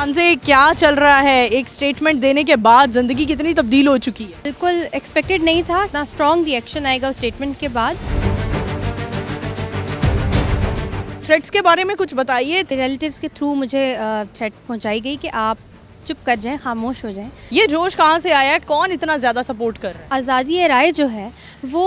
शानज़े, क्या चल रहा है? एक स्टेटमेंट देने के बाद ज़िंदगी कितनी तब्दील हो चुकी है? बिल्कुल एक्सपेक्टेड नहीं था इतना स्ट्रॉन्ग रिएक्शन आएगा उस स्टेटमेंट के बाद। थ्रेट्स के बारे में कुछ बताइए। रिलेटिव्स के थ्रू मुझे थ्रेट पहुंचाई गई कि आप चुप कर जाएं, खामोश हो जाएं। ये जोश कहाँ से आया है? कौन इतना ज़्यादा सपोर्ट कर रहा है? आज़ादी राय जो है वो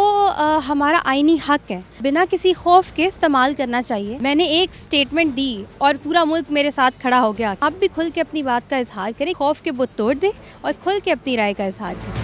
हमारा आईनी हक है, बिना किसी खौफ के इस्तेमाल करना चाहिए। मैंने एक स्टेटमेंट दी और पूरा मुल्क मेरे साथ खड़ा हो गया। आप भी खुल के अपनी बात का इजहार करें, खौफ के बुत तोड़ दें और खुल के अपनी राय का इजहार करें।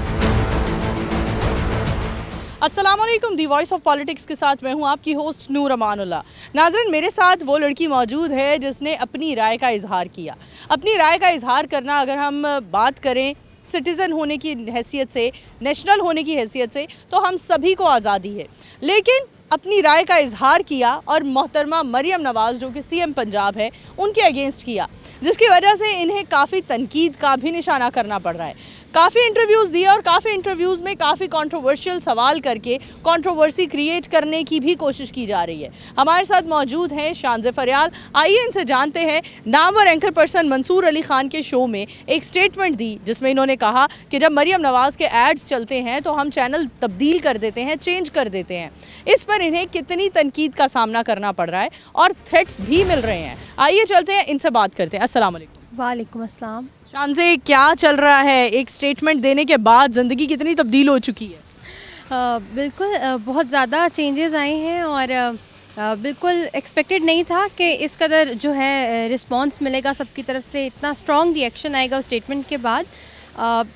अस्सलाम वालेकुम, दी वॉइस ऑफ पॉलिटिक्स के साथ मैं हूं आपकी होस्ट नूर अमानुल्लाह। नाज़रीन, मेरे साथ वो लड़की मौजूद है जिसने अपनी राय का इजहार किया। अपनी राय का इजहार करना, अगर हम बात करें सिटीज़न होने की हैसियत से, नेशनल होने की हैसियत से, तो हम सभी को आज़ादी है। लेकिन अपनी राय का इजहार किया और मोहतरमा मरियम नवाज़ जो कि सीएम पंजाब है, उनके अगेंस्ट किया, जिसकी वजह से इन्हें काफ़ी तनकीद का भी निशाना करना पड़ रहा है। काफ़ी इंटरव्यूज़ दिए और काफ़ी इंटरव्यूज़ में काफ़ी कंट्रोवर्शियल सवाल करके कंट्रोवर्सी क्रिएट करने की भी कोशिश की जा रही है। हमारे साथ मौजूद हैं शानज़े फरियाल। आइए इनसे जानते हैं। नामवर एंकर पर्सन मंसूर अली खान के शो में एक स्टेटमेंट दी जिसमें इन्होंने कहा कि जब मरियम नवाज़ के एड्स चलते हैं तो हम चैनल तब्दील कर देते हैं, चेंज कर देते हैं। इस पर इन्हें कितनी तनकीद का सामना करना पड़ रहा है और थ्रेट्स भी मिल रहे हैं। आइए चलते हैं, इनसे बात करते हैं। अस्सलाम वालेकुम। वालेकुम अस्सलाम। शानज़े, क्या चल रहा है? एक स्टेटमेंट देने के बाद ज़िंदगी कितनी तब्दील हो चुकी है? बिल्कुल बहुत ज़्यादा चेंजेस आए हैं और बिल्कुल एक्सपेक्टेड नहीं था कि इस कदर जो है रिस्पांस मिलेगा सबकी तरफ से, इतना स्ट्रॉन्ग रिएक्शन आएगा उस स्टेटमेंट के बाद।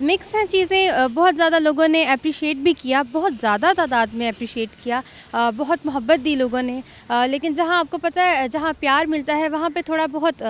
मिक्स हैं चीज़ें। बहुत ज़्यादा लोगों ने अप्रिशिएट भी किया, बहुत ज़्यादा तादाद में अप्रिशिएट किया, बहुत मोहब्बत दी लोगों ने। लेकिन जहाँ आपको पता है, जहाँ प्यार मिलता है वहाँ पे थोड़ा बहुत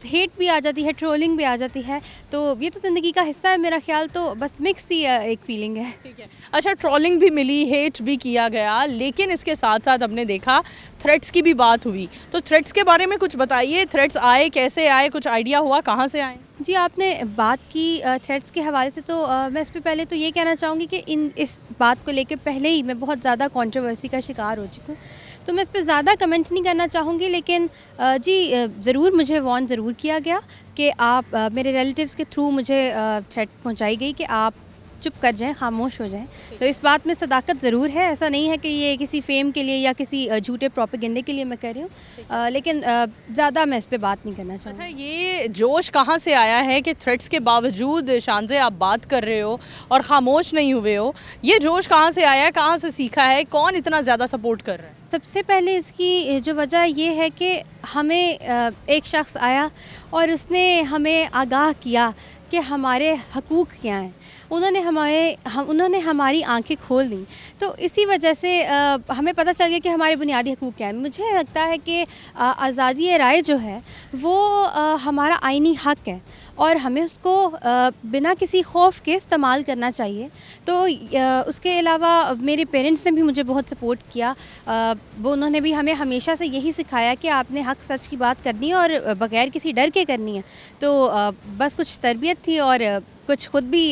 हेट भी आ जाती है, ट्रोलिंग भी आ जाती है। तो ये तो ज़िंदगी का हिस्सा है मेरा ख्याल। तो बस मिक्स ही एक फीलिंग है। ठीक है। अच्छा, ट्रोलिंग भी मिली, हेट भी किया गया, लेकिन इसके साथ साथ हमने देखा थ्रेट्स की भी बात हुई। तो थ्रेट्स के बारे में कुछ बताइए। थ्रेट्स आए, कैसे आए, कुछ आइडिया हुआ कहाँ से आए? जी, आपने बात की थ्रेट्स के हवाले से, तो मैं इस पे पहले तो ये कहना चाहूँगी कि इस बात को लेके पहले ही मैं बहुत ज़्यादा कंट्रोवर्सी का शिकार हो चुकी हूँ, तो मैं इस पे ज़्यादा कमेंट नहीं करना चाहूँगी। लेकिन ज़रूर मुझे वार्न ज़रूर किया गया कि आप मेरे रिलेटिव्स के थ्रू मुझे थ्रेट पहुँचाई गई कि आप चुप कर जाएं, खामोश हो जाएं। तो इस बात में सदाकत ज़रूर है। ऐसा नहीं है कि ये किसी फेम के लिए या किसी झूठे प्रोपेगेंडे के लिए मैं कर रही हूँ। लेकिन ज़्यादा मैं इस पे बात नहीं करना चाहूँगी। अच्छा, ये जोश कहाँ से आया है कि थ्रेट्स के बावजूद शानज़े आप बात कर रहे हो और ख़ामोश नहीं हुए हो? ये जोश कहाँ से आया है, कहाँ से सीखा है, कौन इतना ज़्यादा सपोर्ट कर रहा है? सबसे पहले इसकी जो वजह ये है कि हमें एक शख्स आया और उसने हमें आगाह किया कि हमारे हकूक़ क्या हैं। उन्होंने हमारी आंखें खोल दी। तो इसी वजह से हमें पता चल गया कि हमारे बुनियादी हकूक़ क्या हैं। मुझे लगता है कि आज़ादी राय जो है वो हमारा आईनी हक है और हमें उसको बिना किसी खौफ के इस्तेमाल करना चाहिए। तो उसके अलावा मेरे पेरेंट्स ने भी मुझे बहुत सपोर्ट किया। उन्होंने भी हमें हमेशा से यही सिखाया कि आपने हक सच की बात करनी है और बग़ैर किसी डर के करनी है। तो बस कुछ तरबियत थी और कुछ खुद भी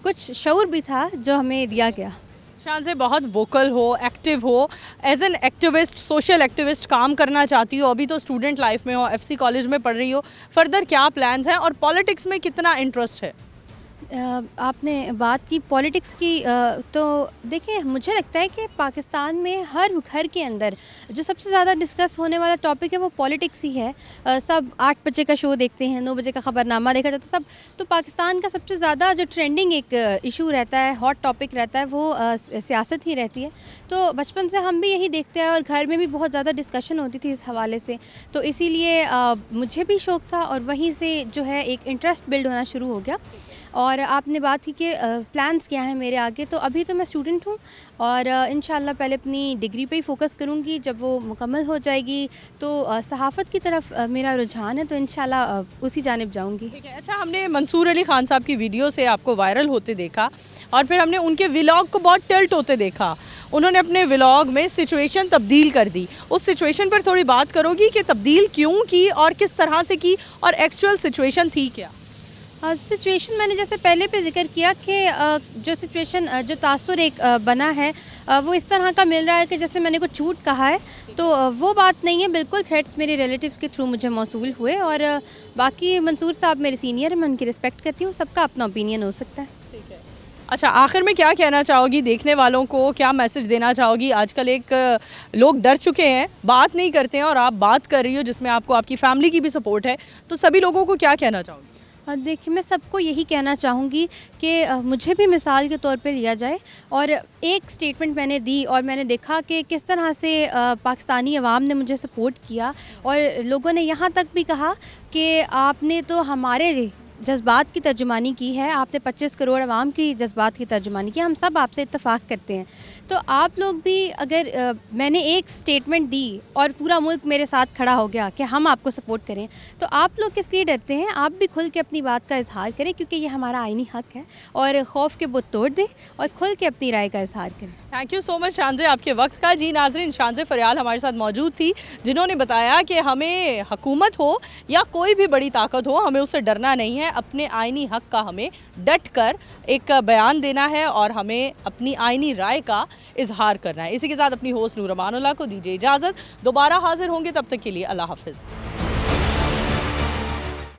कुछ शऊर भी था जो हमें दिया गया। शानज़े, बहुत वोकल हो, एक्टिव हो, as an activist, social activist काम करना चाहती हो। अभी तो स्टूडेंट लाइफ में हो, एफसी कॉलेज में पढ़ रही हो। फर्दर क्या प्लान्स हैं और पॉलिटिक्स में कितना इंटरेस्ट है? आपने बात की पॉलिटिक्स की, तो देखिए मुझे लगता है कि पाकिस्तान में हर घर के अंदर जो सबसे ज़्यादा डिस्कस होने वाला टॉपिक है वो पॉलिटिक्स ही है। सब 8 बजे का शो देखते हैं, 9 बजे का ख़बरनामा देखा जाता है सब। तो पाकिस्तान का सबसे ज़्यादा जो ट्रेंडिंग एक इशू रहता है, हॉट टॉपिक रहता है, वो सियासत ही रहती है। तो बचपन से हम भी यही देखते हैं और घर में भी बहुत ज़्यादा डिस्कशन होती थी इस हवाले से। तो इसीलिए मुझे भी शौक़ था और वहीं से जो है एक इंटरेस्ट बिल्ड होना शुरू हो गया। और आपने बात की कि प्लान्स क्या हैं मेरे आगे, तो अभी तो मैं स्टूडेंट हूँ और इंशाल्लाह पहले अपनी डिग्री पे ही फोकस करूँगी। जब वो मुकम्मल हो जाएगी तो सहाफ़त की तरफ मेरा रुझान है, तो इंशाल्लाह उसी जानिब जाऊँगी। ठीक है। अच्छा, हमने मंसूर अली खान साहब की वीडियो से आपको वायरल होते देखा और फिर हमने उनके व्लॉग को बहुत टिल्ट होते देखा। उन्होंने अपने व्लॉग में सिचुएशन तब्दील कर दी। उस सिचुएशन पर थोड़ी बात करोगी कि तब्दील क्यों की और किस तरह से की और एक्चुअल सिचुएशन थी क्या? सिचुएशन मैंने जैसे पहले पे जिक्र किया कि जो सिचुएशन जो तासुर एक बना है वो इस तरह का मिल रहा है कि जैसे मैंने कुछ झूठ कहा है, तो वो बात नहीं है। बिल्कुल थ्रेट्स मेरे रिलेटिव्स के थ्रू मुझे मौसूल हुए, और बाकी मंसूर साहब मेरे सीनियर हैं, मैं उनकी रिस्पेक्ट करती हूँ, सबका अपना ओपिनियन हो सकता है। ठीक है। अच्छा, आखिर में क्या कहना चाहोगी देखने वालों को, क्या मैसेज देना चाहोगी? आजकल लोग डर चुके हैं, बात नहीं करते हैं, और आप बात कर रही हो जिसमें आपको आपकी फैमिली की भी सपोर्ट है, तो सभी लोगों को क्या कहना चाहोगी? देखिए, मैं सबको यही कहना चाहूँगी कि मुझे भी मिसाल के तौर पे लिया जाए, और एक स्टेटमेंट मैंने दी और मैंने देखा कि किस तरह से पाकिस्तानी अवाम ने मुझे सपोर्ट किया, और लोगों ने यहाँ तक भी कहा कि आपने तो हमारे जज्बात की तर्जुमानी की है, आपने 25 करोड़ अवाम की जज्बात की तर्जुमानी की, हम सब आपसे इत्तेफाक करते हैं। तो आप लोग भी, अगर मैंने एक स्टेटमेंट दी और पूरा मुल्क मेरे साथ खड़ा हो गया कि हम आपको सपोर्ट करें, तो आप लोग किस लिए डरते हैं? आप भी खुल के अपनी बात का इजहार करें, क्योंकि ये हमारा आईनी हक है, और खौफ के बुत तोड़ दें और खुल के अपनी राय का इजहार करें। थैंक यू सो मच शानज़े, आपके वक्त का। जी नाज़रीन, शानज़े फ़रियाल हमारे साथ मौजूद थी, जिन्होंने बताया कि हमें हुकूमत हो या कोई भी बड़ी ताकत हो, हमें उससे डरना नहीं है, अपने आईनी हक का हमें डट कर एक बयान देना है और हमें अपनी आईनी राय का इजहार करना है। इसी के साथ अपनी होस्ट नूर अमानुल्लाह को दीजिए इजाज़त। दोबारा हाजिर होंगे, तब तक के लिए अल्लाह हाफ़िज़।